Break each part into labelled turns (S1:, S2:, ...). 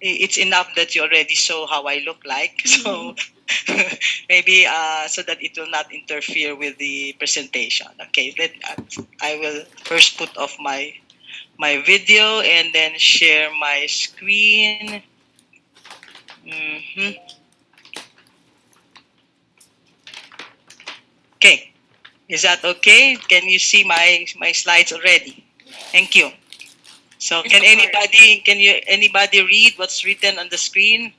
S1: it's enough that you already saw how I look like. So maybe so that it will not interfere with the presentation. Okay, I will first put off my video and then share my screen. Mhm. Okay, is that okay? Can you see my slides already? Thank you. So
S2: Yes, doctor.
S1: can you anybody read what's written on the screen?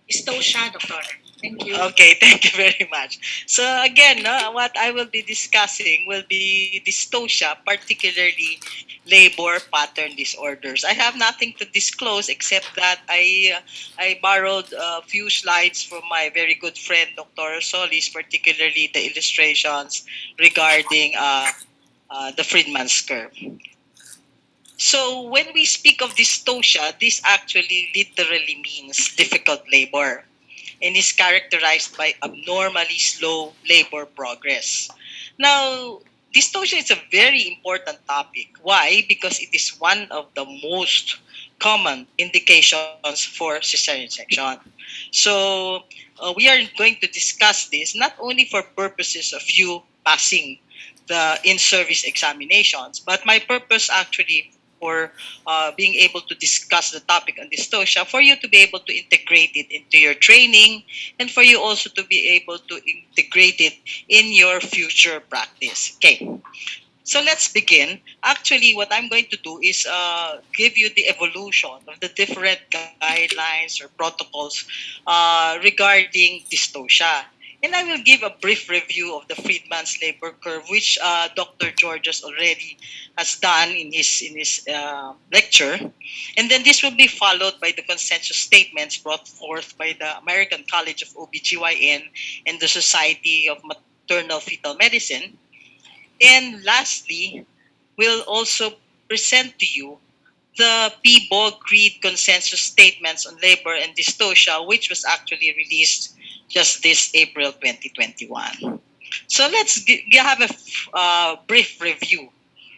S2: Dystocia, doctor. Thank you.
S1: Okay, thank you very much. So again, no, what I will be discussing will be dystocia, particularly labor pattern disorders. I have nothing to disclose except that I borrowed a few slides from my very good friend Dr. Solis, particularly the illustrations regarding the Friedman's curve. So when we speak of dystocia, this actually literally means difficult labor and is characterized by abnormally slow labor progress. Now, dystocia is a very important topic. Why? Because it is one of the most common indications for cesarean section. So, we are going to discuss this not only for purposes of you passing the in-service examinations, but my purpose actually for being able to discuss the topic on dystocia, for you to be able to integrate it into your training and for you also to be able to integrate it in your future practice. Okay, so let's begin. Actually, what I'm going to do is give you the evolution of the different guidelines or protocols regarding dystocia. And I will give a brief review of the Friedman's labor curve, which Dr. Georges already has done in his lecture. And then this will be followed by the consensus statements brought forth by the American College of OBGYN and the Society of Maternal Fetal Medicine. And lastly, we'll also present to you the PBOG Creed consensus statements on labor and dystocia, which was actually released just this April 2021. So have a brief review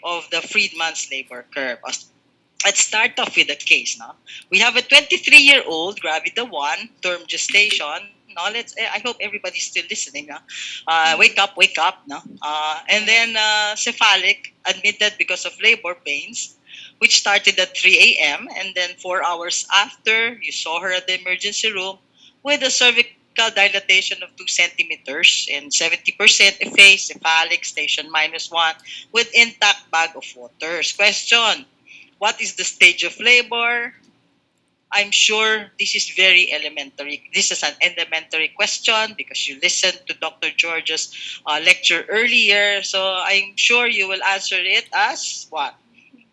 S1: of the Friedman's labor curve. Let's start off with a case. No? We have a 23-year-old, gravida 1, term gestation. No, I hope everybody's still listening. No? Wake up. No? And then cephalic, admitted because of labor pains, which started at 3 a.m. And then 4 hours after, you saw her at the emergency room with a cervical dilatation of 2 centimeters and 70% effaced cephalic station -1 with intact bag of waters. Question: what is the stage of labor? I'm sure this is very elementary. This is an elementary question because you listened to Dr. George's lecture earlier. So I'm sure you will answer it as what?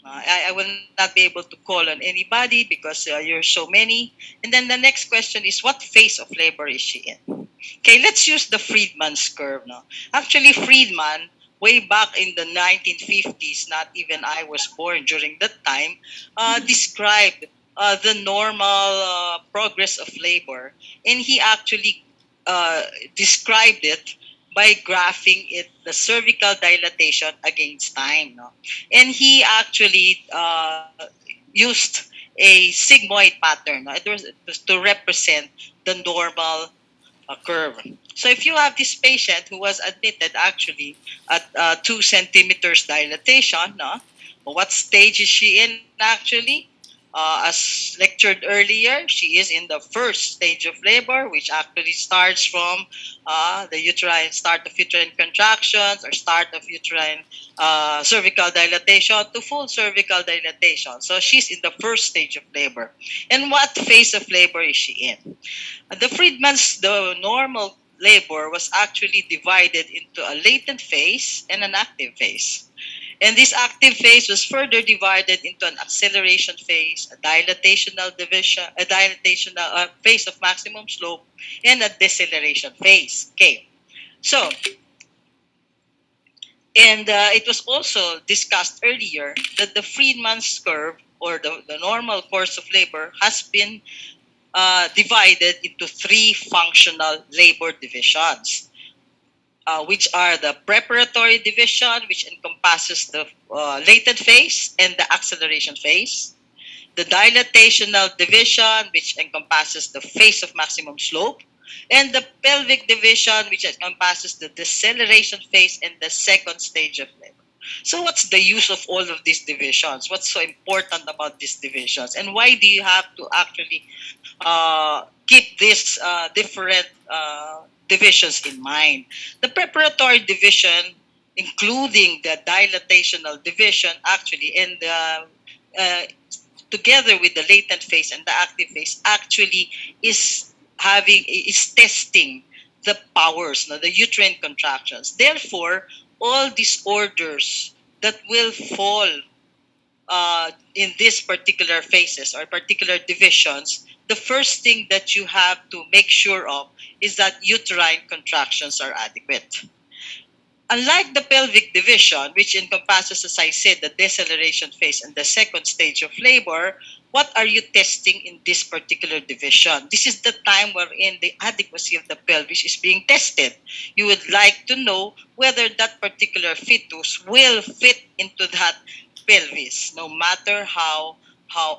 S1: I will not be able to call on anybody because you're so many. And then the next question is, what phase of labor is she in? Okay, let's use the Friedman's curve. No? Actually, Friedman, way back in the 1950s, not even I was born during that time, described the normal progress of labor. And he actually described it by graphing it, the cervical dilatation against time. No? And he actually used a sigmoid pattern. No? It was to represent the normal curve. So if you have this patient who was admitted actually at 2 centimeters dilatation, no? What stage is she in actually? As lectured earlier, she is in the first stage of labor, which actually starts from the uterine start of uterine contractions or start of uterine cervical dilatation to full cervical dilatation. So she's in the first stage of labor. And what phase of labor is she in? The normal labor was actually divided into a latent phase and an active phase. And this active phase was further divided into an acceleration phase, a dilatational division, a dilatational phase of maximum slope, and a deceleration phase. Okay, so and it was also discussed earlier that the Friedman's curve or the normal course of labor has been divided into three functional labor divisions, which are the preparatory division, which encompasses the latent phase and the acceleration phase, the dilatational division, which encompasses the phase of maximum slope, and the pelvic division, which encompasses the deceleration phase and the second stage of labor. So, what's the use of all of these divisions? What's so important about these divisions? And why do you have to actually keep these different divisions in mind? The preparatory division, including the dilatational division, actually, and uh, together with the latent phase and the active phase, actually is testing the powers, no, the uterine contractions. Therefore, all disorders that will fall in these particular phases or particular divisions, the first thing that you have to make sure of is that uterine contractions are adequate. Unlike the pelvic division, which encompasses, as I said, the deceleration phase and the second stage of labor, what are you testing in this particular division? This is the time wherein the adequacy of the pelvis is being tested. You would like to know whether that particular fetus will fit into that pelvis, no matter how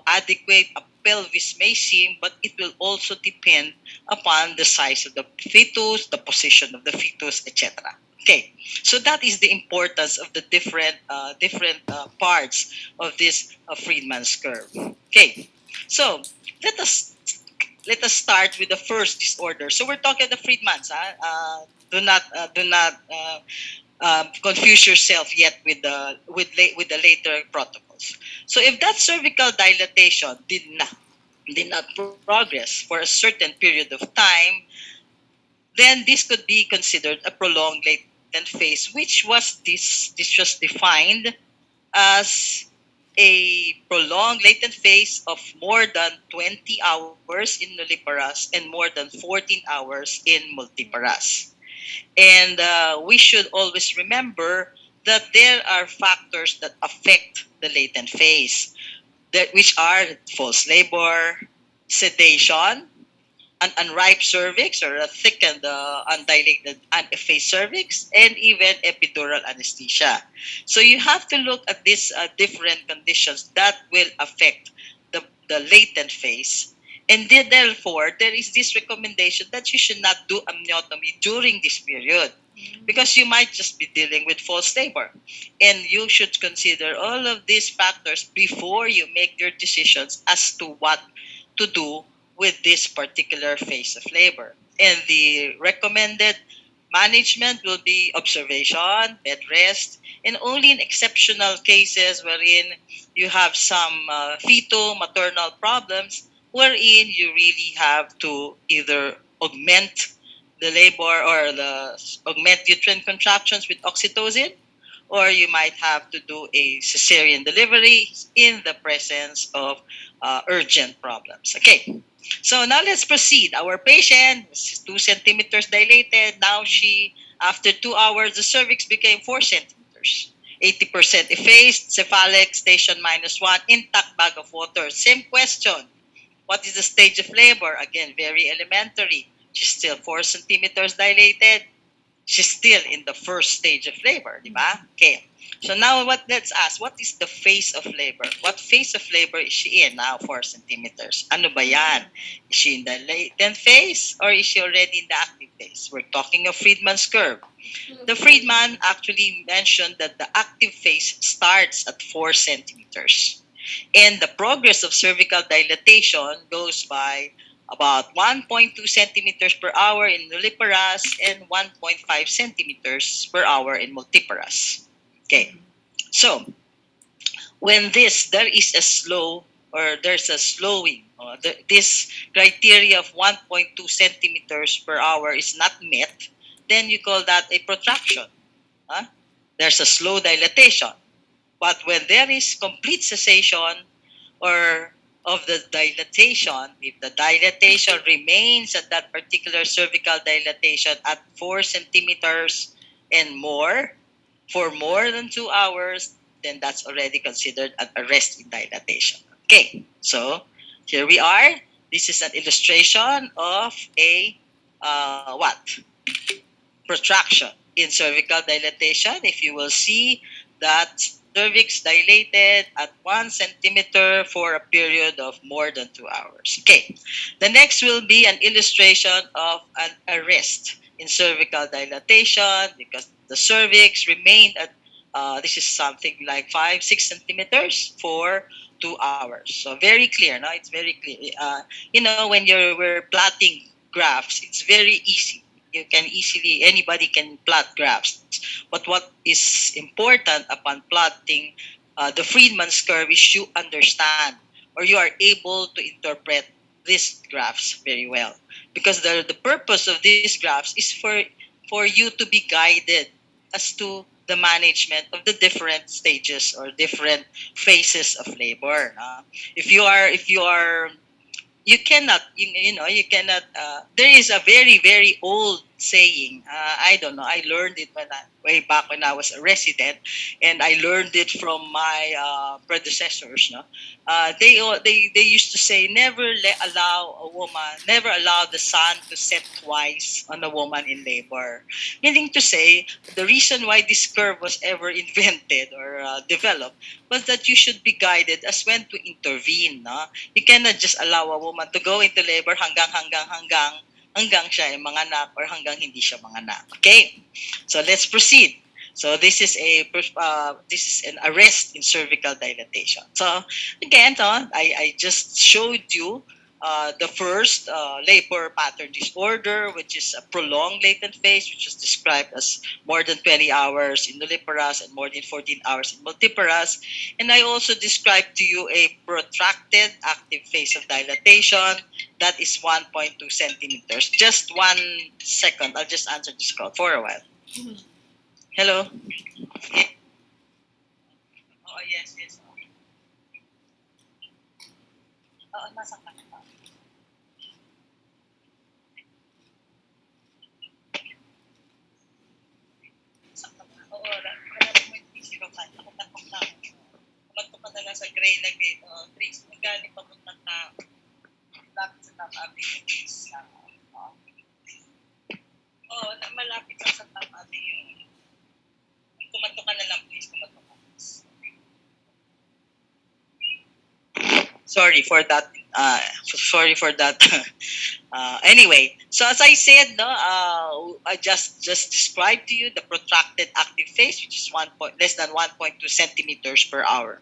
S1: adequate a pelvis may seem, but it will also depend upon the size of the fetus, the position of the fetus, etc. Okay, so that is the importance of the different parts of this Friedman's curve. Okay, so let us let us start with the first disorder. So we're talking the Friedman's. Do not confuse yourself yet with with the later protocols. So if that cervical dilatation did not progress for a certain period of time, then this could be considered a prolonged latent phase, which was defined as a prolonged latent phase of more than 20 hours in nulliparous and more than 14 hours in multiparous. And we should always remember that there are factors that affect the latent phase, which are false labor, sedation, an unripe cervix or a thickened, undilated, uneffaced cervix, and even epidural anesthesia. So you have to look at these different conditions that will affect the latent phase. And therefore, there is this recommendation that you should not do amniotomy during this period because you might just be dealing with false labor. And you should consider all of these factors before you make your decisions as to what to do with this particular phase of labor. And the recommended management will be observation, bed rest, and only in exceptional cases wherein you have some fetal-maternal problems, wherein you really have to either augment the labor or the augment uterine contractions with oxytocin, or you might have to do a cesarean delivery in the presence of urgent problems. Okay, so now let's proceed. Our patient was 2 centimeters dilated. Now after 2 hours, the cervix became 4 centimeters. 80% effaced, cephalic, station -1, intact bag of water. Same question. What is the stage of labor? Again, very elementary. She's still 4 centimeters dilated. She's still in the first stage of labor, di ba? Okay. So now let's ask, what is the phase of labor? What phase of labor is she in now? 4 centimeters. Ano ba yan? Is she in the latent phase or is she already in the active phase? We're talking of Friedman's curve. The Friedman actually mentioned that the active phase starts at 4 centimeters. And the progress of cervical dilatation goes by about 1.2 centimeters per hour in nulliparous and 1.5 centimeters per hour in multiparous. Okay, so when there is a slow or there's a slowing, this criteria of 1.2 centimeters per hour is not met, then you call that a protraction. Huh? There's a slow dilatation. But when there is complete cessation or of the dilatation, if the dilatation remains at that particular cervical dilatation at 4 centimeters and more for more than 2 hours, then that's already considered an arrest in dilatation. Okay, so here we are. This is an illustration of a what? Protraction in cervical dilatation. If you will see that cervix dilated at 1 centimeter for a period of more than 2 hours. Okay, the next will be an illustration of an arrest in cervical dilatation because the cervix remained at this is something like 5 6 centimeters for 2 hours. So very clear, no? It's very clear. When we're plotting graphs, it's very easy. You can easily anybody can plot graphs. But what is important upon plotting the Friedman's curve is you understand or you are able to interpret these graphs very well because the purpose of these graphs is for you to be guided as to the management of the different stages or different phases of labor. If you are you cannot you cannot there is a very very old saying. I don't know, I learned it way back when I was a resident, and I learned it from my predecessors, no. They used to say, never allow the sun to set twice on a woman in labor, meaning to say the reason why this curve was ever invented or developed was that you should be guided as when to intervene, no. You cannot just allow a woman to go into labor hanggang siya ay manganak or hanggang hindi siya manganak. Okay? So let's proceed. So this is an arrest in cervical dilatation. So again, I just showed you the first labor pattern disorder, which is a prolonged latent phase, which is described as more than 20 hours in nulliparous and more than 14 hours in multiparous. And I also described to you a protracted active phase of dilatation that is 1.2 centimeters. Just 1 second. I'll just answer this call for a while. Hello? Yeah. Oh, yes, yes. Oo, nasa ka na. Oo, wala mo yung physical kan. Ako takot na. Kumanto ka na lang sa gray na gate. Trees, magaling papuntang tao. Lapit sa Top Avenue. Oo, malapit lang sa Top Avenue. Kumanto ka na lang, please. Kumanto ka. Sorry for that. Sorry for that. Anyway, so as I said, no, I just described to you the protracted active phase, which is less than 1.2 centimeters per hour.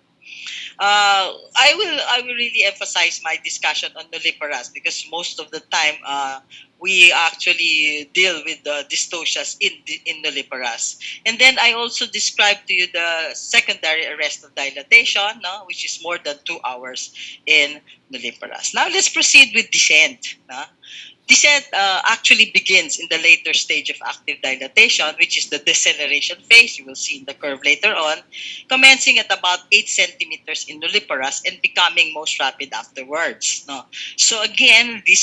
S1: I will really emphasize my discussion on nulliparous because most of the time we actually deal with the dystocias in nulliparous. And then I also described to you the secondary arrest of dilatation, no, which is more than 2 hours in nulliparous. Now let's proceed with descent. No? Descent actually begins in the later stage of active dilatation, which is the deceleration phase. You will see in the curve later on, commencing at about 8 centimeters in nulliparous and becoming most rapid afterwards. No? So again, the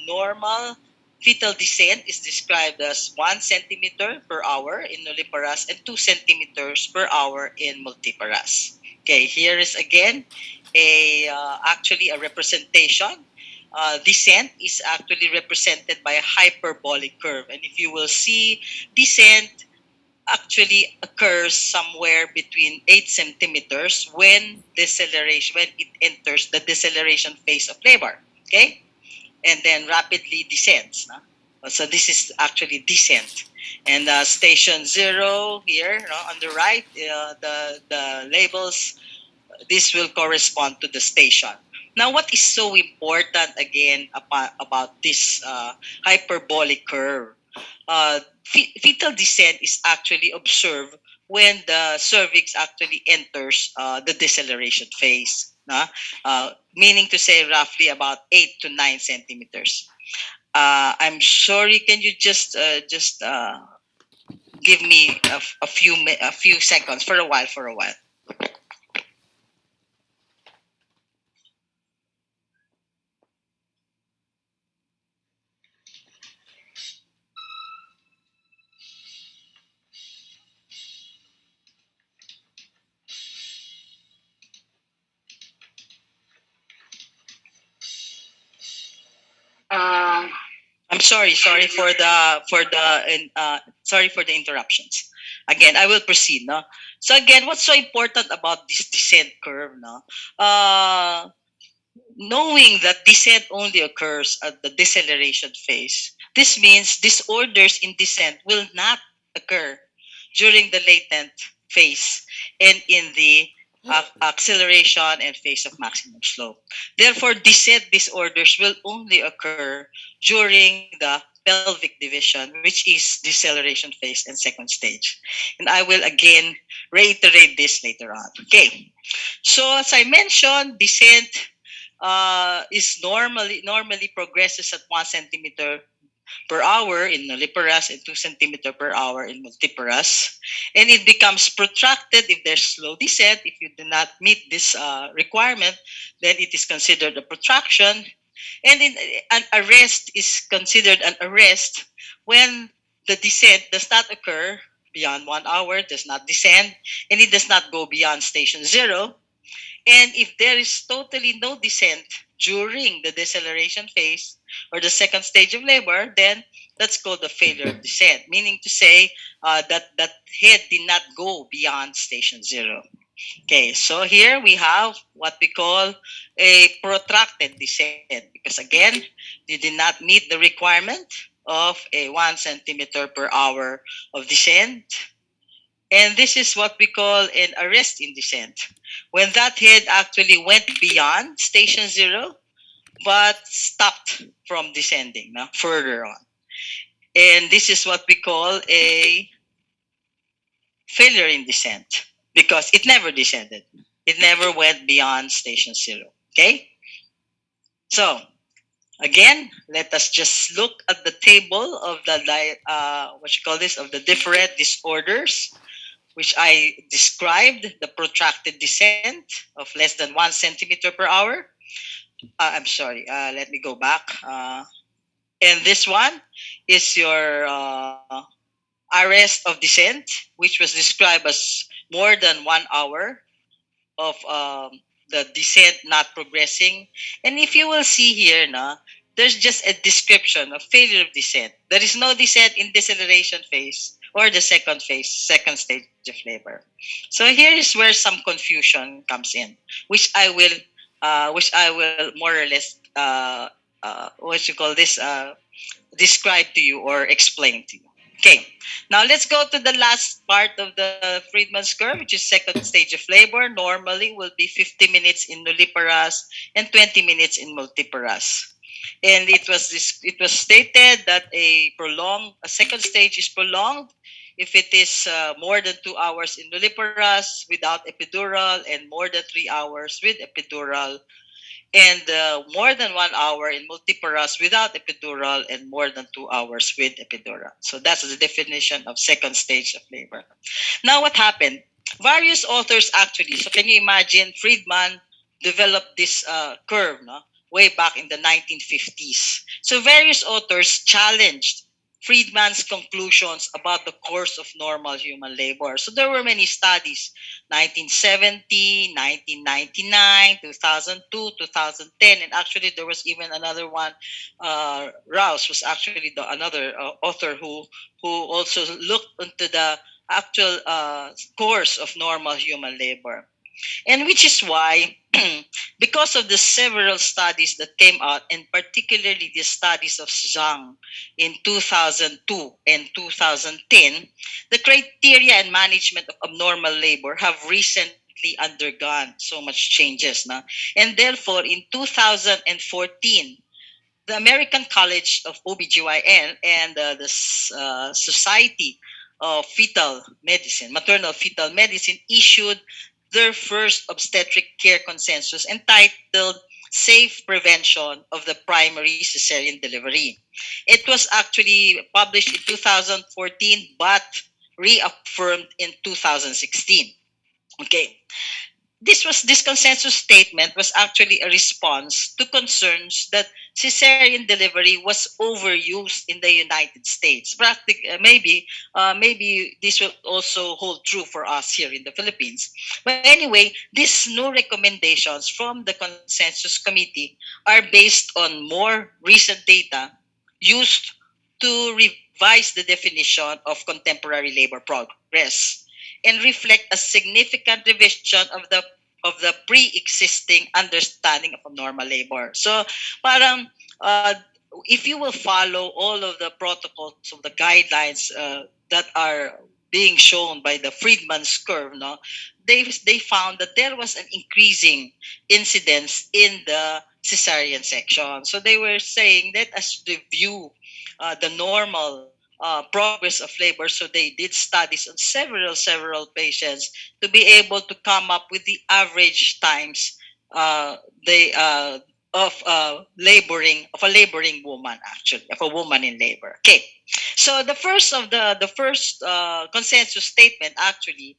S1: normal fetal descent is described as 1 centimeter per hour in nulliparous and 2 centimeters per hour in multiparous. Okay, here is again actually a representation. Descent is actually represented by a hyperbolic curve. And if you will see, descent actually occurs somewhere between 8 centimeters when it enters the deceleration phase of labor. Okay? And then rapidly descends. No? So this is actually descent. And station 0 here, no, on the right, the labels, this will correspond to the station. Now, what is so important again about this hyperbolic curve? Fetal descent is actually observed when the cervix actually enters the deceleration phase, meaning to say roughly about 8 to 9 centimeters. I'm sorry, can you just give me a few seconds for a while, I'm sorry for the sorry for the interruptions. Again, I will proceed. No? So again, what's so important about this descent curve? No? Uh, Knowing that descent only occurs at the deceleration phase, this means disorders in descent will not occur during the latent phase and in the acceleration and phase of maximum slope. Therefore, descent disorders will only occur during the pelvic division, which is deceleration phase and second stage. And I will again reiterate this later on. Okay. So as I mentioned, descent is normally progresses at 1 centimeter per hour in nulliparous and 2 centimeter per hour in multiparous, and it becomes protracted if there's slow descent. If you do not meet this requirement, then it is considered a protraction, and an arrest is considered an arrest when the descent does not occur beyond 1 hour, does not descend, and it does not go beyond station zero, and if there is totally no descent during the deceleration phase or the second stage of labor, then that's called the failure of descent, meaning to say that head did not go beyond station zero. Okay, so here we have what we call a protracted descent because again, you did not meet the requirement of a 1 centimeter per hour of descent, and this is what we call an arrest in descent. When that head actually went beyond station zero, but stopped from descending further on. And this is what we call a failure in descent because it never descended. It never went beyond station zero. Okay? So, again, let us just look at the table of what you call this, of the different disorders which I described, the protracted descent of less than 1 centimeter per hour. I'm sorry, let me go back. And this one is your arrest of descent, which was described as more than 1 hour of the descent not progressing. And if you will see here, there's just a description of failure of descent. There is no descent in deceleration phase or the second phase, second stage of labor. So here is where some confusion comes in, which I will more or less what you call this describe to you or explain to you. Okay, now let's go to the last part of the Friedman's curve, which is second stage of labor. Normally will be 50 minutes in nulliparous and 20 minutes in multiparous. And it was stated that a second stage is prolonged if it is more than 2 hours in nulliparous without epidural and more than 3 hours with epidural, and more than 1 hour in multiparous without epidural and more than 2 hours with epidural. So that's the definition of second stage of labor. Now, what happened? Various authors actually, so can you imagine Friedman developed this curve way back in the 1950s. So various authors challenged Friedman's conclusions about the course of normal human labor. So there were many studies, 1970, 1999, 2002, 2010, and actually there was even another one. Rouse was actually the another author who also looked into the actual course of normal human labor. And which is why, because of the several studies that came out, and particularly the studies of Zhang in 2002 and 2010, the criteria and management of abnormal labor have recently undergone so much changes. And therefore, in 2014, the American College of OBGYN and the Society of Fetal Medicine, Maternal Fetal Medicine, issued their first obstetric care consensus entitled Safe Prevention of the Primary Cesarean Delivery. It was actually published in 2014 but reaffirmed in 2016. Okay, this consensus statement was actually a response to concerns that cesarean delivery was overused in the United States. Maybe this will also hold true for us here in the Philippines. But anyway, these new recommendations from the consensus committee are based on more recent data used to revise the definition of contemporary labor progress and reflect a significant revision of the pre-existing understanding of a normal labor. So, parang if you will follow all of the protocols of the guidelines that are being shown by the Friedman's curve, no, they found that there was an increasing incidence in the cesarean section. So they were saying that as they view the normal progress of labor, so they did studies on several patients to be able to come up with the average times uh, they of a laboring woman, actually, of a woman in labor. Okay, so the first consensus statement actually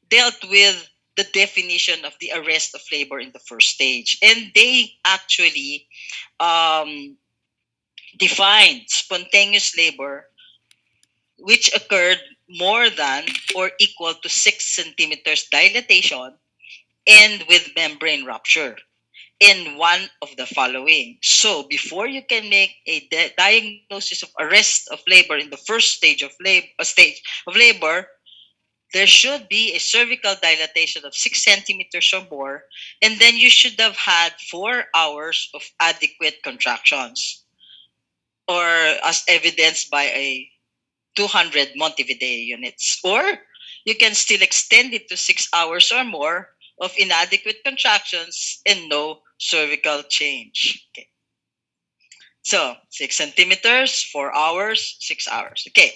S1: dealt with the definition of the arrest of labor in the first stage, and they actually um, defined spontaneous labor which occurred more than or equal to 6 centimeters dilatation and with membrane rupture in one of the following. So, before you can make a diagnosis of arrest of labor in the first stage of labor, there should be a cervical dilatation of 6 centimeters or more, and then you should have had 4 hours of adequate contractions, or as evidenced by a 200 Montevideo units. Or you can still extend it to 6 hours or more of inadequate contractions and no cervical change. Okay. So 6 centimeters, 4 hours, 6 hours. Okay.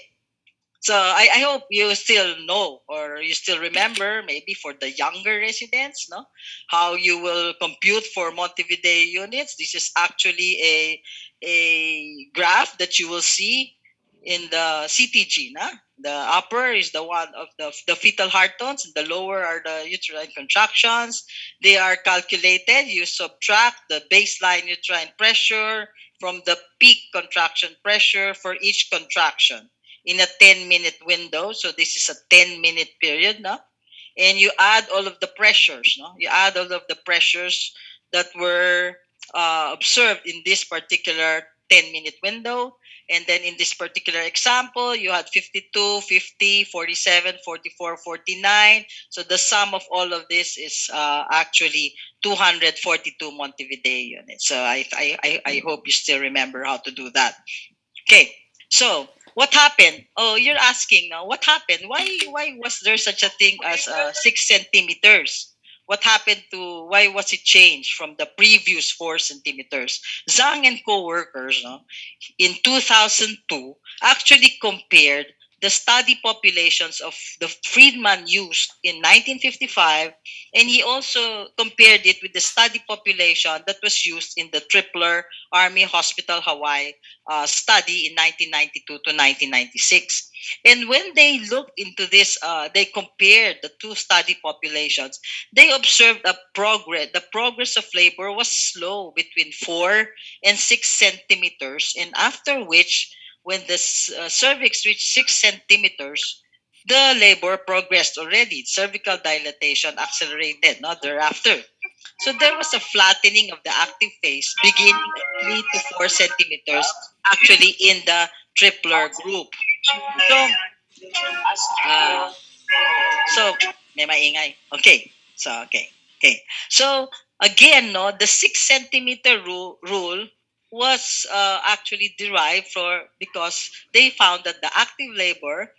S1: So I hope you still know or you still remember, maybe for the younger residents, no, how you will compute for Montevideo units. This is actually a graph that you will see in the CTG. Na? The upper is the one of the fetal heart tones, and the lower are the uterine contractions. They are calculated. You subtract the baseline uterine pressure from the peak contraction pressure for each contraction in a 10-minute window. So this is a 10-minute period, no? And you add all of the pressures, no? You add all of the pressures that were observed in this particular 10-minute window. And then in this particular example, you had 52, 50, 47, 44, 49. So the sum of all of this is actually 242 Montevideo units. So I hope you still remember how to do that. Okay, so what happened? Oh, you're asking now, what happened? Why was there such a thing as 6 centimeters? What happened to why was it changed from the previous 4 centimeters? Zhang and co-workers, no, in 2002 actually compared the study populations of the Friedman used in 1955, and he also compared it with the study population that was used in the Tripler Army Hospital Hawaii study in 1992 to 1996. And when they looked into this, they compared the two study populations. They observed a progress. The progress of labor was slow between 4 and 6 centimeters, and after which, when the cervix reached 6 centimeters, the labor progressed already. Cervical dilatation accelerated, not thereafter. So there was a flattening of the active phase beginning at 3 to 4 centimeters, actually in the tripler group. So, uh, so may maingay. Okay. Okay. So again, no, the 6 centimeter rule was actually derived for because they found that the active labor,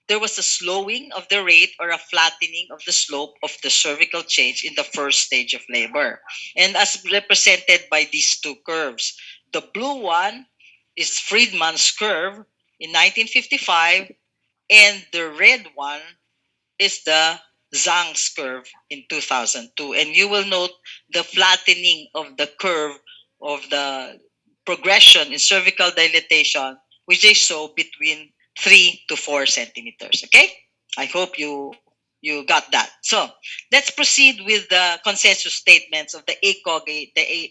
S1: there was a slowing of the rate or a flattening of the slope of the cervical change in the first stage of labor. And as represented by these two curves, the blue one is Friedman's curve in 1955, and the red one is the Zhang's curve in 2002. And you will note the flattening of the curve of the progression in cervical dilatation, which they saw between 3 to 4 centimeters. Okay? I hope you got that. So let's proceed with the consensus statements of the ACOG, the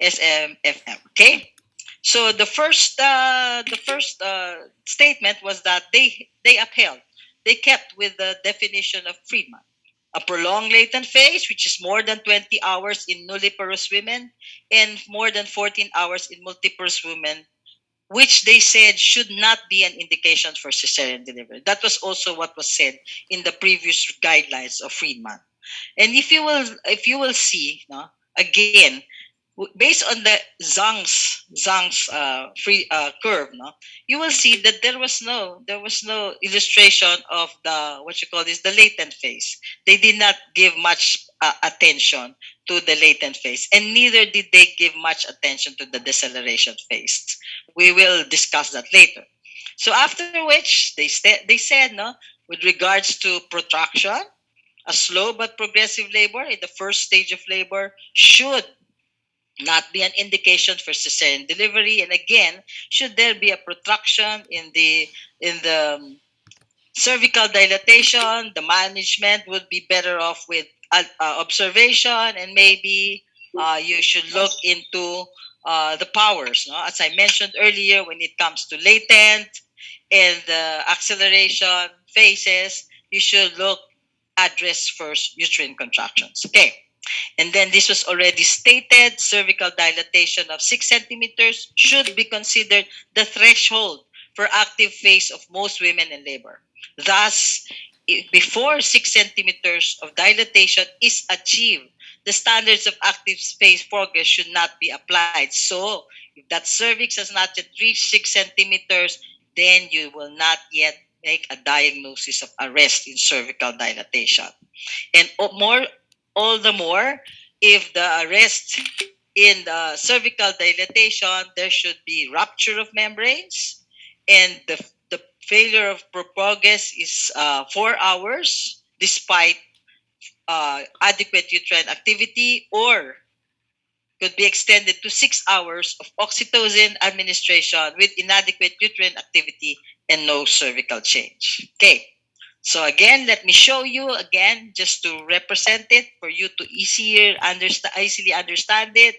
S1: SMFM. Okay? So the first statement was that they upheld, they kept with the definition of Friedman. A prolonged latent phase, which is more than 20 hours in nulliparous women and more than 14 hours in multiparous women, which they said should not be an indication for cesarean delivery. That was also what was said in the previous guidelines of Friedman. And if you will see, no, again, based on the Zhang's free curve, no, you will see that there was no illustration of the, what you call this, the latent phase. They did not give much attention to the latent phase, and neither did they give much attention to the deceleration phase. We will discuss that later. So after which they said, no, with regards to protraction, a slow but progressive labor in the first stage of labor should not be an indication for cesarean delivery. And again, should there be a protraction in the cervical dilatation, the management would be better off with observation, and maybe you should look into the powers. No? As I mentioned earlier, when it comes to latent and the acceleration phases, you should look address first uterine contractions. Okay. And then this was already stated, cervical dilatation of 6 centimeters should be considered the threshold for active phase of most women in labor. Thus, before 6 centimeters of dilatation is achieved, the standards of active phase progress should not be applied. So, if that cervix has not yet reached 6 centimeters, then you will not yet make a diagnosis of arrest in cervical dilatation. And all the more, if the arrest in the cervical dilatation, there should be rupture of membranes, and the failure of progress is 4 hours despite adequate uterine activity, or could be extended to 6 hours of oxytocin administration with inadequate uterine activity and no cervical change. Okay. So again, let me show you again just to represent it for you to easily understand it.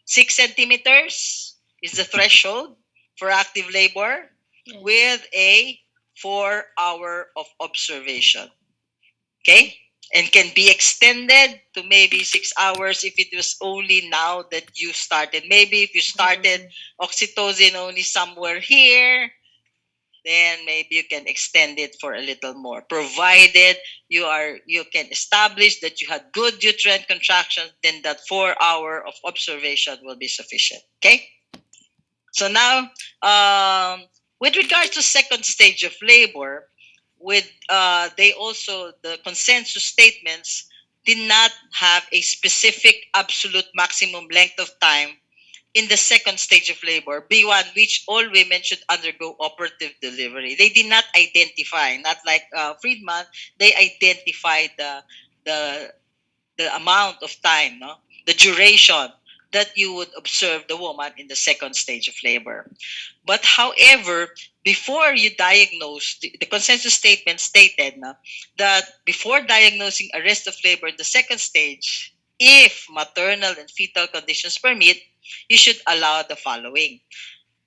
S1: 6 centimeters is the threshold for active labor. Yes. With a 4 hour of observation. Okay? And can be extended to maybe 6 hours if it was only now that you started. Maybe if you started oxytocin only somewhere here, then maybe you can extend it for a little more, provided you can establish that you had good uterine contractions. Then that 4 hour of observation will be sufficient. Okay. So now, with regards to second stage of labor, with they also, the consensus statements did not have a specific absolute maximum length of time in the second stage of labor, B1, which all women should undergo operative delivery. They did not identify, not like Friedman, they identified the the amount of time, no, the duration that you would observe the woman in the second stage of labor. But however, before you diagnose, the consensus statement stated, no, that before diagnosing arrest of labor in the second stage, if maternal and fetal conditions permit, you should allow the following: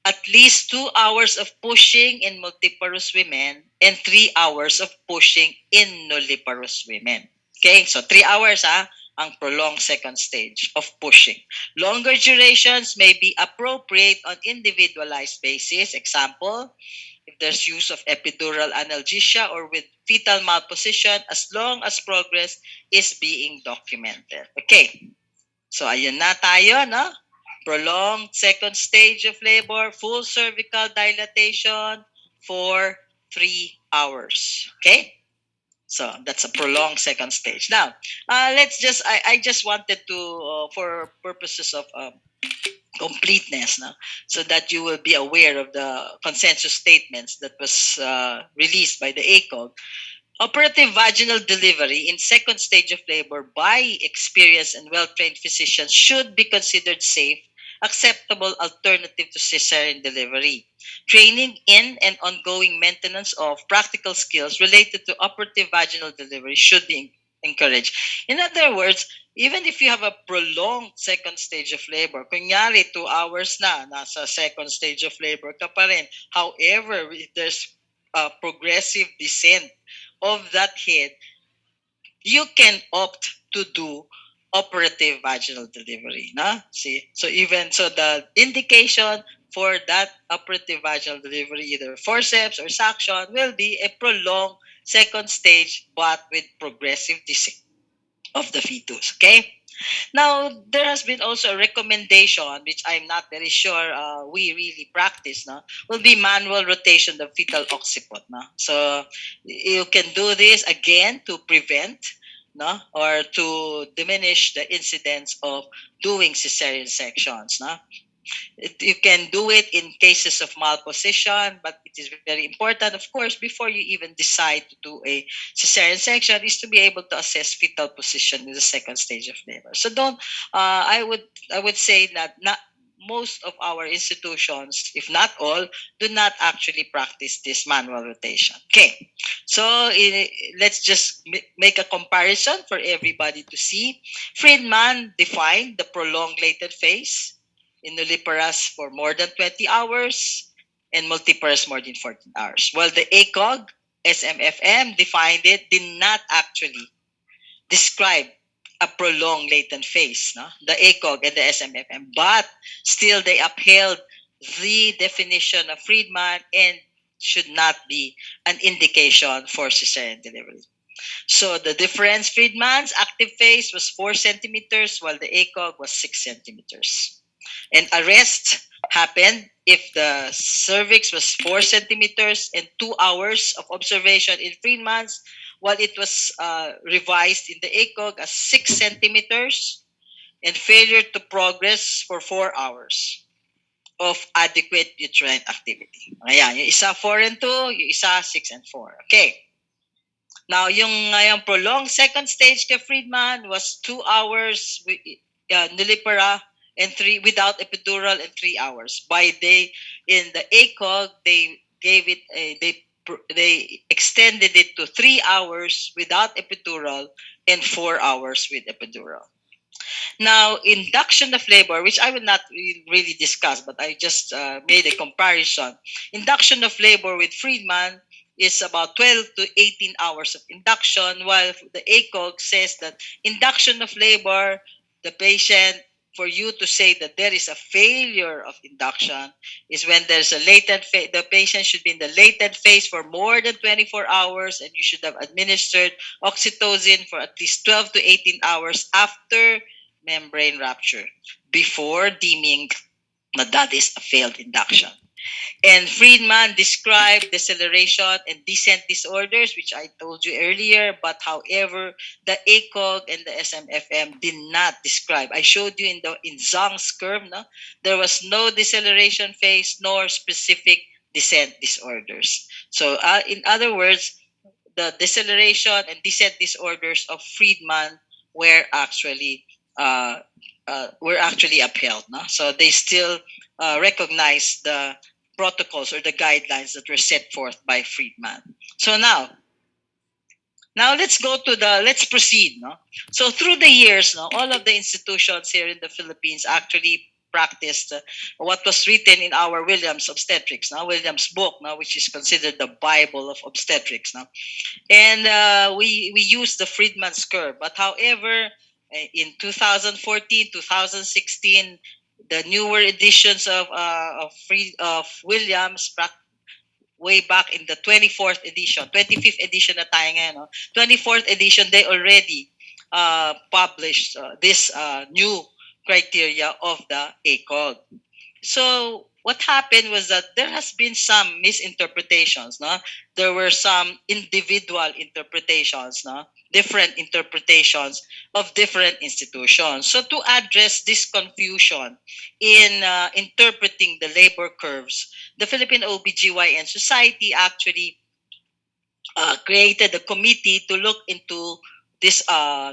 S1: at least 2 hours of pushing in multiparous women and 3 hours of pushing in nulliparous women. Okay, so 3 hours ang prolonged second stage of pushing. Longer durations may be appropriate on individualized basis. Example, if there's use of epidural analgesia or with fetal malposition, as long as progress is being documented. Okay, so ayun na tayo, no? Prolonged second stage of labor, full cervical dilatation for 3 hours. Okay? So that's a prolonged second stage. Now, I just wanted to, for purposes of completeness, no? So that you will be aware of the consensus statements that was released by the ACOG. Operative vaginal delivery in second stage of labor by experienced and well-trained physicians should be considered safe, acceptable alternative to cesarean delivery. Training in and ongoing maintenance of practical skills related to operative vaginal delivery should be encouraged. In other words, even if you have a prolonged second stage of labor, kunyari 2 hours na, nasa second stage of labor ka pa rin. However, if there's a progressive descent of that head, you can opt to do operative vaginal delivery. Na? See? So even so the indication for that operative vaginal delivery, either forceps or suction, will be a prolonged second stage but with progressive descent of the fetus. Okay? Now, there has been also a recommendation, which I'm not very sure we really practice, no? Will be manual rotation of fetal occiput. No? So, you can do this again to prevent, no? Or to diminish the incidence of doing cesarean sections. No? You can do it in cases of malposition, but it is very important, of course, before you even decide to do a cesarean section, is to be able to assess fetal position in the second stage of labor. So don't. I would say that not most of our institutions, if not all, do not actually practice this manual rotation. Okay, so let's just make a comparison for everybody to see. Friedman defined the prolonged latent phase in nulliparous for more than 20 hours and multiparous more than 14 hours. While the ACOG, SMFM defined it, did not actually describe a prolonged latent phase, no? The ACOG and the SMFM, but still they upheld the definition of Friedman and should not be an indication for cesarean delivery. So the difference, Friedman's active phase was 4 centimeters while the ACOG was 6 centimeters. And arrest happened if the cervix was 4 centimeters and 2 hours of observation in Friedman's, while it was revised in the ACOG as 6 centimeters and failure to progress for 4 hours of adequate uterine activity. Ayan, yung isa 4 and 2, yung isa 6 and 4. Okay. Now, yung prolonged second stage kay Friedman was 2 hours nulipara and three without epidural and 3 hours. By day in the ACOG, they gave it they extended it to 3 hours without epidural and 4 hours with epidural. Now, induction of labor, which I will not really discuss, but I just made a comparison. Induction of labor with Friedman is about 12 to 18 hours of induction, while the ACOG says that induction of labor, the patient, for you to say that there is a failure of induction, is when there's a latent phase. The patient should be in the latent phase for more than 24 hours, and you should have administered oxytocin for at least 12 to 18 hours after membrane rupture before deeming that that is a failed induction. And Friedman described deceleration and descent disorders, which I told you earlier, but however, the ACOG and the SMFM did not describe. I showed you in Zhang's curve, no? There was no deceleration phase nor specific descent disorders. So, in other words, the deceleration and descent disorders of Friedman were actually uh, upheld. No? So they still recognize the protocols or the guidelines that were set forth by Friedman. So now let's proceed. No? So through the years, no, all of the institutions here in the Philippines actually practiced what was written in our Williams obstetrics, no? Williams book, no? Which is considered the Bible of obstetrics. No? And we use the Friedman's curve. But however, in 2014, 2016, the newer editions of Williams, way back in the 24th edition, 25th edition na tayo ngayon, no? 24th edition, they already published this new criteria of the ACOG. So what happened was that there has been some misinterpretations. No? There were some individual interpretations, no? Different interpretations of different institutions. So to address this confusion in interpreting the labor curves, the Philippine OBGYN Society actually created a committee to look into this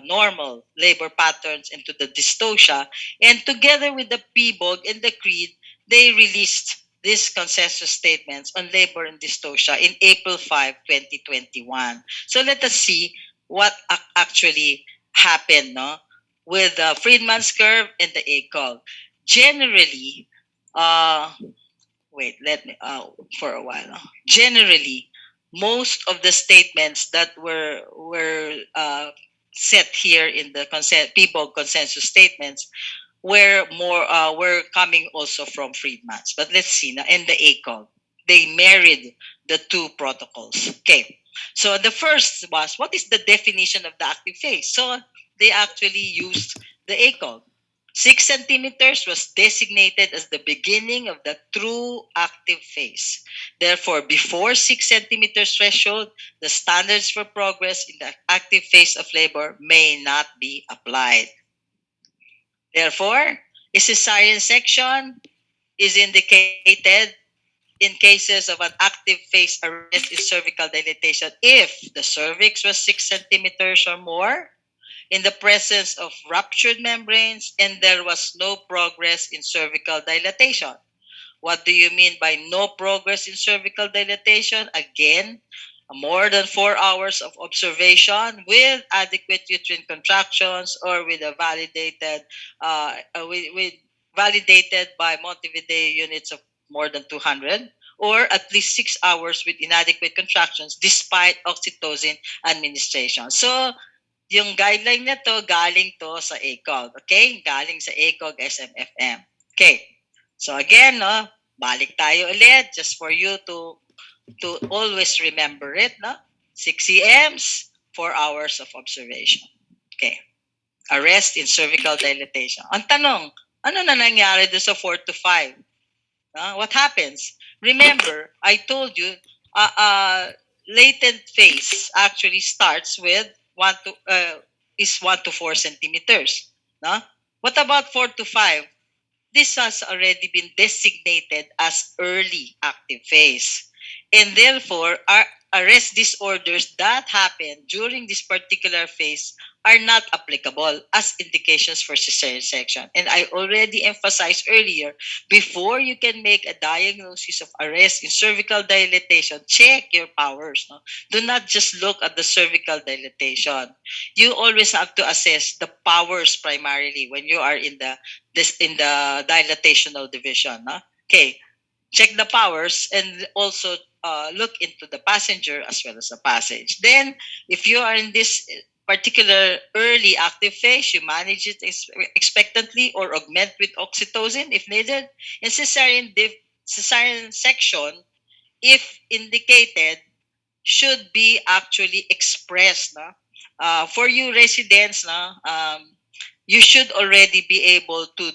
S1: normal labor patterns into the dystocia, and together with the PBOG and the CREED, they released these consensus statements on labor and dystocia in April 5, 2021. So let us see what actually happened, no, with the Friedman's curve and the ACOG. Generally, uh, wait, let me for a while. Generally, most of the statements that were set here in the PBOG consensus statements were coming also from Friedman's. But let's see now. And the ACOG, they married the two protocols. Okay. So the first was, what is the definition of the active phase? So they actually used the ACOG. 6 centimeters was designated as the beginning of the true active phase. Therefore, before 6 centimeters threshold, the standards for progress in the active phase of labor may not be applied. Therefore, a cesarean section is indicated in cases of an active phase arrest in cervical dilatation if the cervix was 6 centimeters or more, in the presence of ruptured membranes, and there was no progress in cervical dilatation. What do you mean by no progress in cervical dilatation? Again, more than 4 hours of observation with adequate uterine contractions or with a with validated by Montevideo units of more than 200, or at least 6 hours with inadequate contractions despite oxytocin administration. So, yung guideline na to, galing to sa ACOG. Okay? Galing sa ACOG SMFM. Okay. So again, no, balik tayo ulit just for you to always remember it, no? 6 EMs, 4 hours of observation. Okay. Arrest in cervical dilatation. Ang tanong, ano na nangyari doon sa 4 to 5? What happens? Remember, I told you, latent phase actually starts with 1 to 4 centimeters. No? What about 4 to 5? This has already been designated as early active phase. And therefore, our arrest disorders that happen during this particular phase are not applicable as indications for cesarean section. And I already emphasized earlier, before you can make a diagnosis of arrest in cervical dilatation, check your powers. No? Do not just look at the cervical dilatation. You always have to assess the powers primarily when you are in the dilatational division. No? Okay, check the powers and also look into the passenger as well as the passage. Then, if you are in this particular early active phase, you manage it expectantly or augment with oxytocin if needed. In cesarean section, if indicated, should be actually expressed. No? For you residents, no, you should already be able to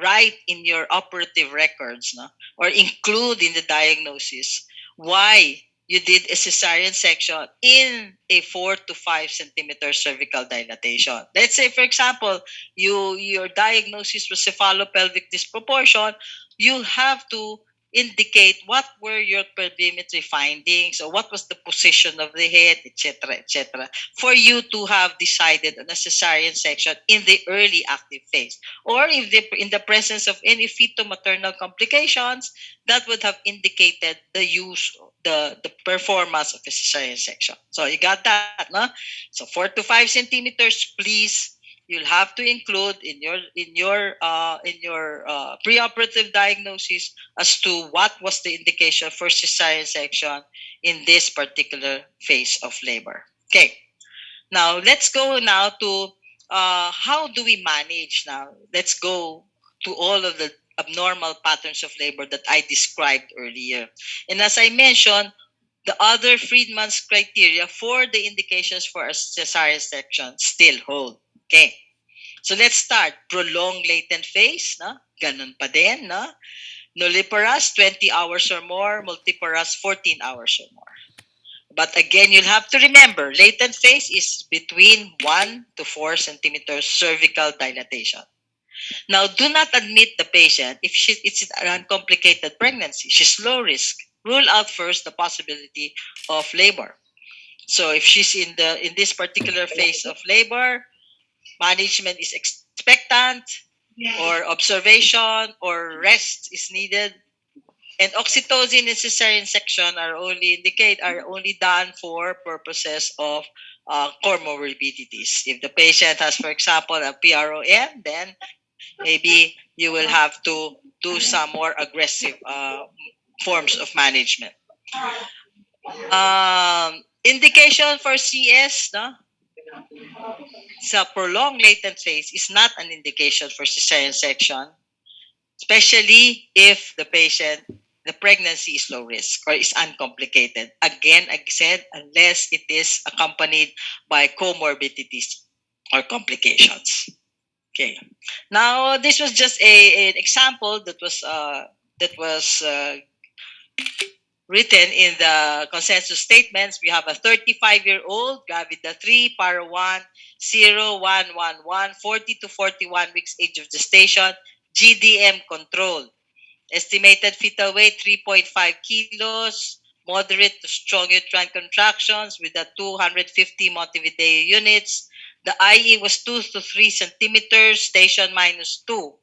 S1: write in your operative records, no, or include in the diagnosis why you did a cesarean section in a 4 to 5 centimeter cervical dilatation. Let's say, for example, your diagnosis was cephalopelvic disproportion. You have to indicate what were your perimetry findings or what was the position of the head, etc., for you to have decided on a cesarean section in the early active phase. Or if in the presence of any fetal-maternal complications, that would have indicated the performance of a cesarean section. So you got that, no? So 4 to 5 centimeters, please. You'll have to include in your preoperative diagnosis as to what was the indication for cesarean section in this particular phase of labor. Okay. Now let's go now to how do we manage now. Let's go to all of the abnormal patterns of labor that I described earlier. And as I mentioned, the other Friedman's criteria for the indications for a cesarean section still hold. Okay. So let's start. Prolonged latent phase, no? Ganun pa din, no? Nulliparous, 20 hours or more. Multiparous, 14 hours or more. But again, you'll have to remember, latent phase is between 1 to 4 centimeters cervical dilatation. Now, do not admit the patient if it's an uncomplicated pregnancy. She's low risk. Rule out first the possibility of labor. So if she's in this particular phase of labor, management is expectant, or observation or rest is needed. And oxytocin and cesarean section are only done for purposes of comorbidities. If the patient has, for example, a PROM, then maybe you will have to do some more aggressive forms of management. Indication for CS, no? So prolonged latent phase is not an indication for cesarean section, especially if the pregnancy is low risk or is uncomplicated. Again, I said, unless it is accompanied by comorbidities or complications. Okay. Now, this was just an example that was written in the consensus statements. We have a 35-year-old, gravida 3, para 1, 0, 1, 1, 1, 40 to 41 weeks age of gestation, GDM control. Estimated fetal weight 3.5 kilos, moderate to strong uterine contractions with a 250 Montevideo units. The IE was 2 to 3 centimeters, station -2.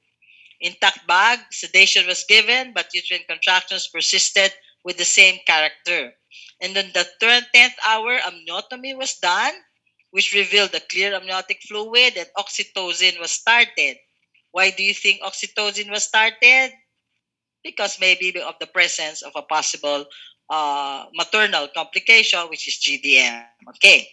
S1: Intact bag, sedation was given, but uterine contractions persisted with the same character. And then the 10th hour, amniotomy was done, which revealed the clear amniotic fluid, and oxytocin was started. Why do you think oxytocin was started? Because maybe of the presence of a possible maternal complication, which is GDM. Okay.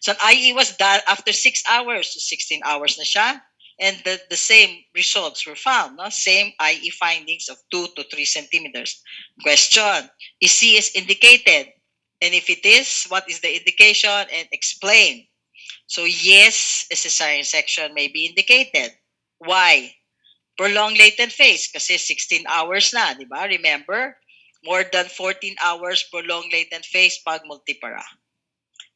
S1: So an IE was done after 6 hours. So 16 hours na siya. And the same results were found. No? Same IE findings of 2 to 3 centimeters. Question, is CS indicated? And if it is, what is the indication? And explain. So yes, a cesarean section may be indicated. Why? Prolonged latent phase kasi 16 hours na, di ba? Remember? More than 14 hours prolonged latent phase pag multipara.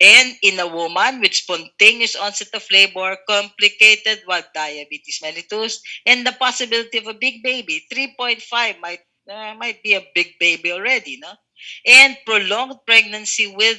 S1: And in a woman with spontaneous onset of labor, complicated with diabetes mellitus, and the possibility of a big baby, 3.5 might be a big baby already, no? And prolonged pregnancy with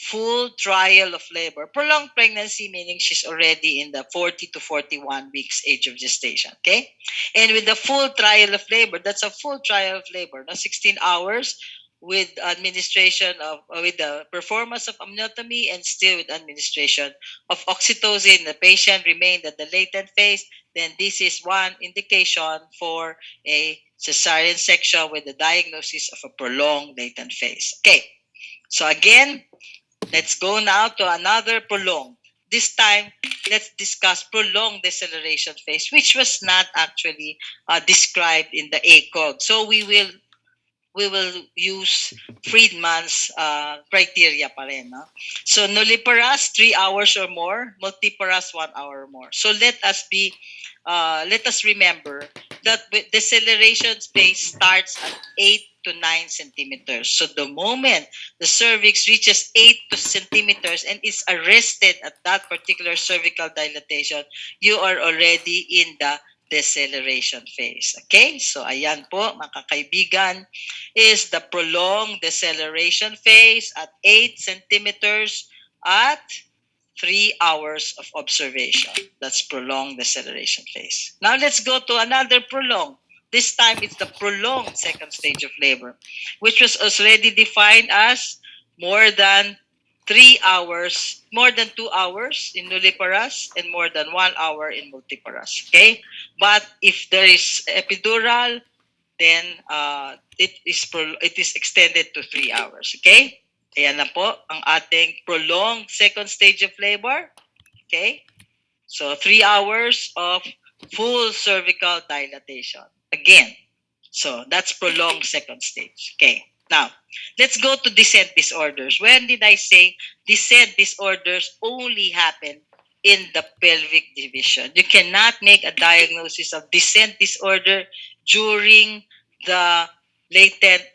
S1: full trial of labor. Prolonged pregnancy meaning she's already in the 40 to 41 weeks age of gestation, okay? And with the full trial of labor, that's a full trial of labor, no? 16 hours with administration of with the performance of amniotomy and still with administration of oxytocin. The patient remained at the latent phase. Then this is one indication for a cesarean section with the diagnosis of a prolonged latent phase. Okay, so again, let's go now to another prolonged. This time, let's discuss prolonged deceleration phase, which was not actually described in the ACOG. So we will use Friedman's criteria pa rin. No? So nulliparous, 3 hours or more. Multiparous, 1 hour or more. So let us remember that deceleration phase starts at 8 to 9 centimeters. So the moment the cervix reaches 8 to centimeters and is arrested at that particular cervical dilatation, you are already in the deceleration phase. Okay? So ayan po, mga kaibigan, is the prolonged deceleration phase at 8 centimeters at 3 hours of observation. That's prolonged deceleration phase. Now let's go to another prolonged. This time it's the prolonged second stage of labor, which was already defined as more than 3 hours, more than 2 hours in nulliparous and more than 1 hour in multiparous. Okay? But if there is epidural, then it is extended to 3 hours. Okay? Ayan na po ang ating prolonged second stage of labor. Okay? So 3 hours of full cervical dilatation. Again, so that's prolonged second stage. Okay. Now, let's go to descent disorders. When did I say descent disorders only happen in the pelvic division? You cannot make a diagnosis of descent disorder during the latent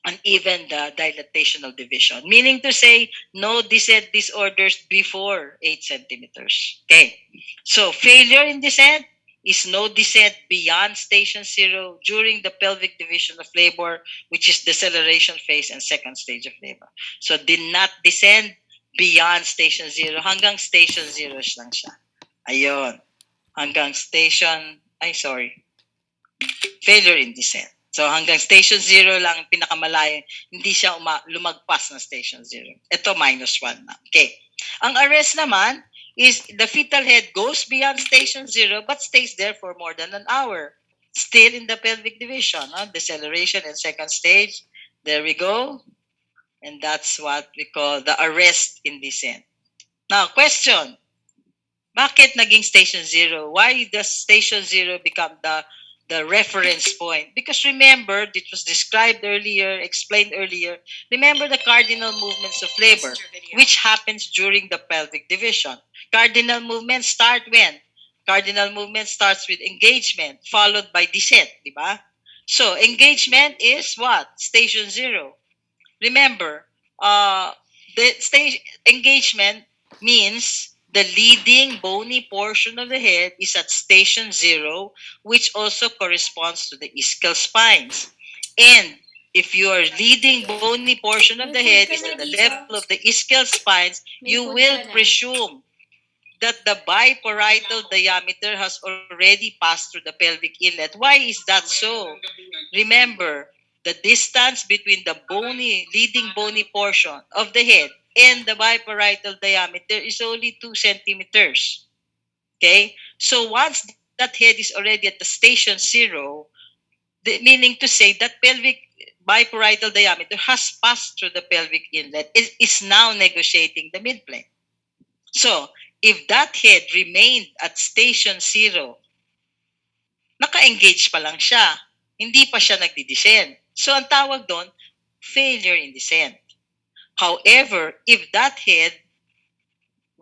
S1: and even the dilatational division. Meaning to say, no descent disorders before 8 centimeters. Okay. So, failure in descent is no descent beyond station 0 during the pelvic division of labor, which is deceleration phase and second stage of labor. So, did not descend beyond station 0. Hanggang station 0 lang siya. Ayun. Hanggang station, failure in descent. So hanggang station 0 lang pinakamalayo, hindi siya lumagpas ng station 0. Ito -1 na. Okay. Ang arrest naman is the fetal head goes beyond station 0 but stays there for more than an hour. Still in the pelvic division, deceleration and second stage. There we go. And that's what we call the arrest in descent. Now, question. Bakit naging station zero? Why does station zero become the reference point? Because remember, it was described earlier, explained earlier. Remember the cardinal movements of labor, which happens during the pelvic division. Cardinal movements start when? Cardinal movement starts with engagement, followed by descent, di ba? So, engagement is what? Station zero. Remember, the stage engagement means the leading bony portion of the head is at station zero, which also corresponds to the ischial spines. And if your leading bony portion of the
S2: May
S1: head
S2: food
S1: is
S2: ka
S1: at the
S2: na,
S1: level of
S2: Disa.
S1: the ischial spines, you
S2: May food
S1: will
S2: ka na.
S1: presume that the biparietal diameter has already passed through the pelvic inlet. Why is that so? Remember, the distance between the bony, leading bony portion of the head and the biparietal diameter is only 2 centimeters. Okay? So once that head is already at the station zero, meaning to say that pelvic biparietal diameter has passed through the pelvic inlet, it is now negotiating the midplane. So, if that head remained at station zero, naka-engage pa lang siya. Hindi pa siya nagdi-descend. So, ang tawag doon, failure in descent. However, if that head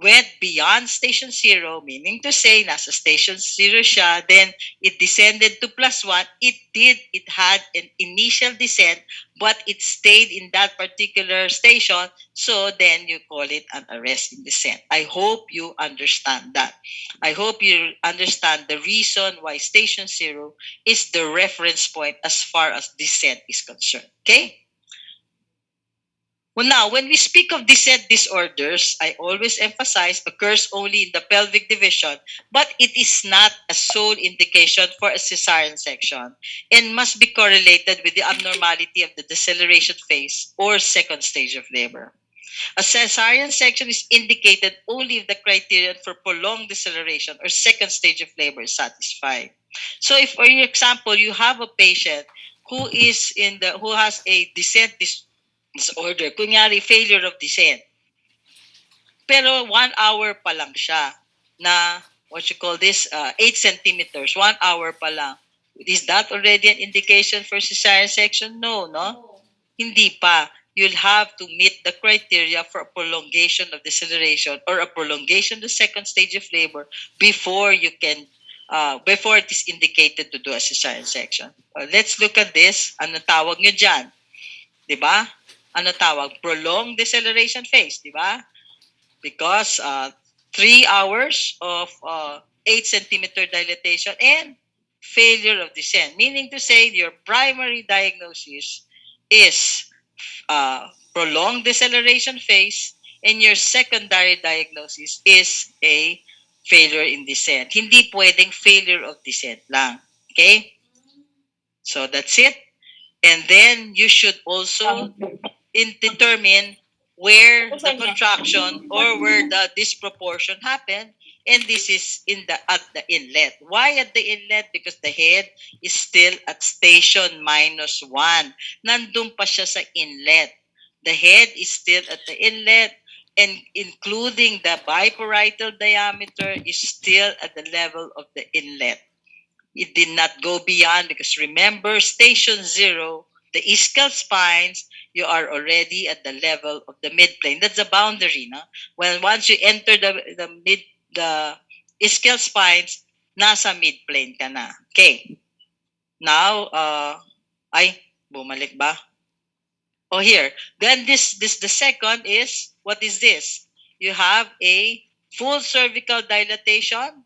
S1: went beyond station zero, meaning to say, nasa station zero siya, then it descended to plus one, it had an initial descent, but it stayed in that particular station, so then you call it an arrest in descent. I hope you understand that. I hope you understand the reason why station zero is the reference point as far as descent is concerned. Okay? Well, now, when we speak of descent disorders, I always emphasize occurs only in the pelvic division, but it is not a sole indication for a cesarean section and must be correlated with the abnormality of the deceleration phase or second stage of labor. A cesarean section is indicated only if the criterion for prolonged deceleration or second stage of labor is satisfied. So, if, for example, you have a patient who has a disorder, kunyari failure of descent, pero 1 hour pa lang siya na what you call this 8 centimeters, 1 hour pa lang. Is that already an indication for cesarean section? No, no?
S2: No.
S1: Hindi pa. You'll have to meet the criteria for a prolongation of deceleration or a prolongation of the second stage of labor before you can before it is indicated to do a cesarean section. Let's look at this. Ano tawag nyo dyan? 'Di ba? Ano tawag? Prolonged deceleration phase, 'di ba? Because 3 hours of 8 centimeter dilatation and failure of descent, meaning to say your primary diagnosis is prolonged deceleration phase and your secondary diagnosis is a failure in descent. Hindi pwedeng failure of descent lang. Okay? So that's it. And then you should also determine where the contraction or where the disproportion happened, and this is in the at the inlet. Why at the inlet? Because the head is still at station -1. Nandun pa siya sa inlet. The head is still at the inlet, and including the biparietal diameter is still at the level of the inlet. It did not go beyond because remember, station zero, the ischial spines, you are already at the level of the midplane. That's the boundary, no? When once you enter the ischial spines, nasa midplane ka na. Okay. Now, ay, bumalik ba? Oh, here. Then this the second is, what is this? You have a full cervical dilatation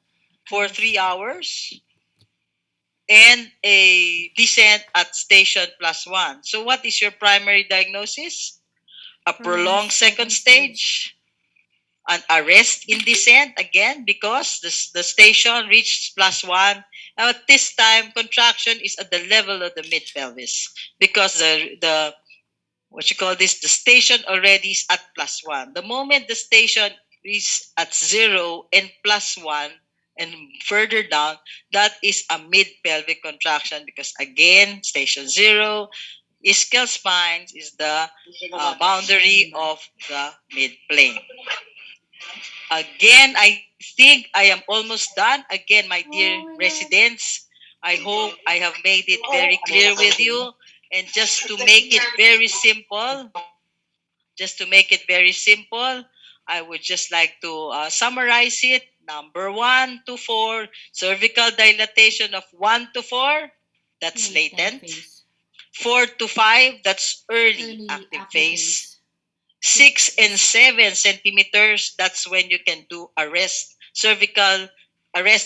S1: for 3 hours and a descent at station +1. So what is your primary diagnosis? A prolonged second stage, an arrest in descent again because the station reached +1. Now at this time, contraction is at the level of the mid pelvis because the what you call this, the station already is at +1. The moment the station is at 0 and +1 and further down, that is a mid pelvic contraction because again, station 0, ischial spines is the boundary of the mid plane. Again, I think I am almost done. Again, my dear
S3: Oh my God.
S1: residents, I hope I have made it very clear with you. And just to make it very simple, I would just like to summarize it. Number 1 to 4, cervical dilatation of 1 to 4, that's
S3: Latent
S1: latent.
S3: phase.
S1: 4 to 5, that's early
S3: Early
S1: active
S3: active
S1: phase.
S3: phase.
S1: 6 and 7 centimeters, that's when you can do arrest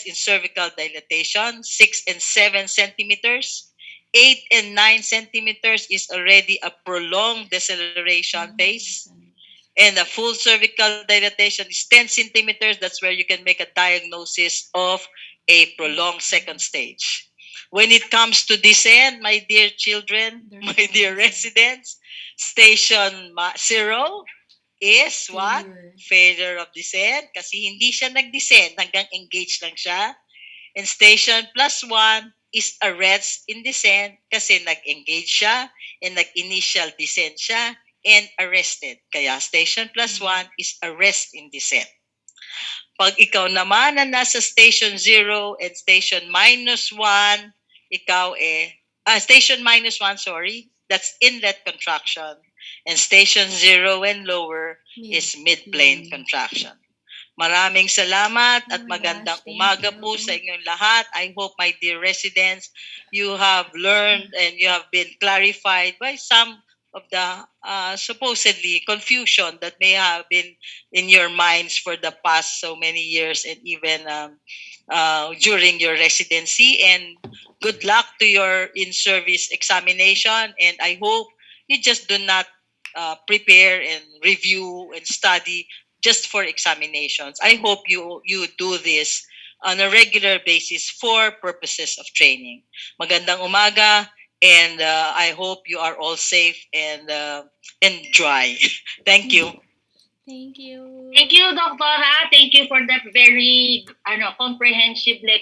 S1: in cervical dilatation. 6 and 7 centimeters. 8 and 9 centimeters is already a prolonged deceleration phase. And the full cervical dilatation is 10 centimeters. That's where you can make a diagnosis of a prolonged second stage. When it comes to descent, my dear children,
S3: There's
S1: my
S3: no
S1: dear
S3: descent.
S1: residents, station 0 is what?
S3: Failure.
S1: Failure of descent. Kasi hindi siya nag-descend, hanggang engage lang siya. And station +1 is arrest in descent kasi nag-engage siya and nag-initial descent siya and arrested. Kaya station +1 is arrest in descent. Pag ikaw naman na nasa station 0 and station -1, station -1, sorry, that's inlet contraction. And station 0 and lower
S3: Mid
S1: is mid-plane
S3: plane.
S1: contraction. Maraming salamat
S3: Oh
S1: at
S3: my
S1: magandang
S3: gosh, thank
S1: umaga po sa
S3: you.
S1: inyong lahat. I hope, my dear residents, you have learned and you have been clarified by some of the supposedly confusion that may have been in your minds for the past so many years, and even during your residency. And good luck to your in-service examination. And I hope you just do not prepare and review and study just for examinations. I hope you do this on a regular basis for purposes of training. Magandang umaga, and I hope you are all safe and dry. Thank you.
S3: Thank you.
S2: Thank you, Doctora. Thank you for that very comprehensive lecture.